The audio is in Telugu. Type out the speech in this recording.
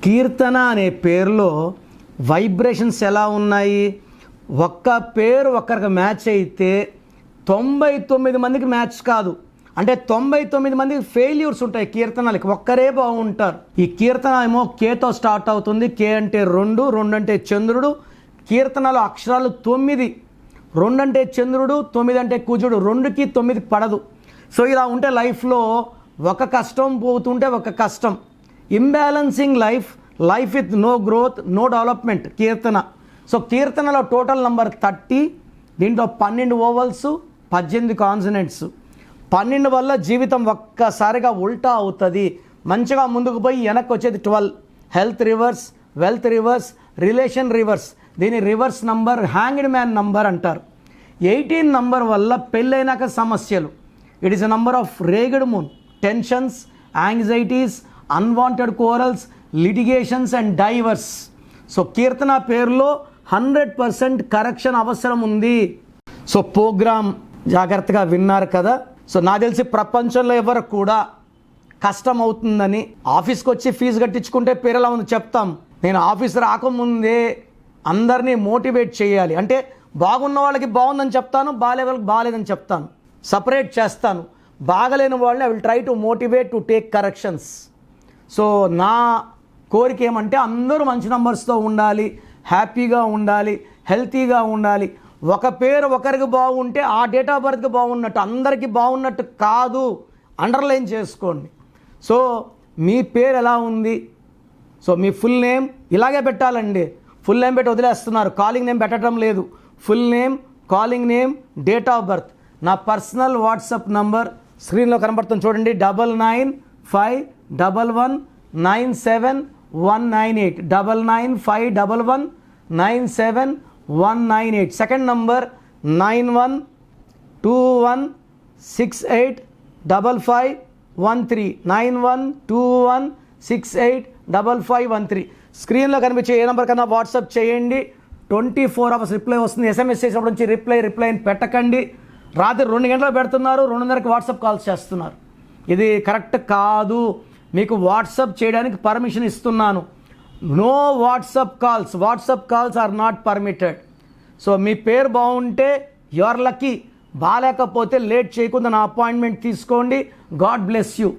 కీర్తన అనే పేరులో వైబ్రేషన్స్ ఎలా ఉన్నాయి? ఒక్క పేరు ఒక్కరికి మ్యాచ్ అయితే 99 మందికి మ్యాచ్ కాదు. అంటే 99 మందికి ఫెయిల్యూర్స్ ఉంటాయి కీర్తనలకి, ఒక్కరే బాగుంటారు. ఈ కీర్తన ఏమో కేతో స్టార్ట్ అవుతుంది. కే అంటే 2, 2 అంటే చంద్రుడు. కీర్తనలో అక్షరాలు 9, 2 అంటే చంద్రుడు, 9 అంటే కుజుడు. 2కి 9కి పడదు. సో ఇలా ఉంటే లైఫ్లో ఒక కష్టం పోతుంటే ఒక కష్టం. Imbalancing life with no growth, no development Keerthana. So కీర్తనలో టోటల్ నంబర్ 30. దీంట్లో 12 ఓవల్స్, 18 కాన్సనెంట్స్. 12 వల్ల జీవితం ఒక్కసారిగా ఉల్టా అవుతుంది. మంచిగా ముందుకు పోయి వెనక్కి వచ్చేది 12. Health reverse, wealth reverse, relation reverse. దీని reverse number hanged man number అంటారు. 18 నంబర్ వల్ల పెళ్ళైనాక సమస్యలు. It is a number of ragged moon, tensions, anxieties, unwanted quarrels, litigations and divorce. So Keerthana పేరులో 100% కరెక్షన్ అవసరం ఉంది. సో ప్రోగ్రామ్ జాగ్రత్తగా విన్నారు కదా. సో నాకు తెలిసి ప్రపంచంలో ఎవరు కూడా కష్టం అవుతుందని ఆఫీస్కి వచ్చి ఫీజు కట్టించుకుంటే పేరు ఎలా ఉంది చెప్తాం. నేను ఆఫీస్ రాకముందే అందరినీ మోటివేట్ చేయాలి. అంటే బాగున్న వాళ్ళకి బాగుందని చెప్తాను, బాగాలే వాళ్ళకి బాగాలేదని చెప్తాను, సపరేట్ చేస్తాను. బాగలేని వాళ్ళని I will try to motivate to take corrections. So నా కోరిక ఏమంటే అందరూ మంచి నంబర్స్తో ఉండాలి, హ్యాపీగా ఉండాలి, హెల్తీగా ఉండాలి. ఒక పేరు ఒకరికి బాగుంటే ఆ డేట్ ఆఫ్ బర్త్కి బాగున్నట్టు, అందరికీ బాగున్నట్టు కాదు. అండర్లైన్ చేసుకోండి. సో మీ పేరు ఎలా ఉంది? సో మీ ఫుల్ నేమ్ ఇలాగే పెట్టాలండి. ఫుల్ నేమ్ పెట్టి వదిలేస్తున్నారు, కాలింగ్ నేమ్ పెట్టడం లేదు. Full name, calling name, date of birth. నా పర్సనల్ వాట్సాప్ నంబర్ స్క్రీన్లో కనబడుతుంది చూడండి. 9951197198. 9951197198. Second number 9121685513. 9121685513. స్క్రీన్లో కనిపించే ఏ నెంబర్ కన్నా వాట్సాప్ చేయండి. 24 అవర్స్ రిప్లై వస్తుంది. ఎస్ఎంఎస్ చేసినప్పుడు నుంచి రిప్లై అని పెట్టకండి. రాత్రి 2 గంటలకు పెడుతున్నారు, 2:30కి వాట్సాప్ కాల్స్ చేస్తున్నారు. ఇది కరెక్ట్ కాదు. మీకు వాట్సాప్ చేయడానికి పర్మిషన్ ఇస్తున్నాను. No WhatsApp calls are not permitted. So మీ పేరు బాగుంటే యు ఆర్ లక్కీ. బాగాలేకపోతే లేట్ చేయకుండా నా అపాయింట్మెంట్ తీసుకోండి. God bless you.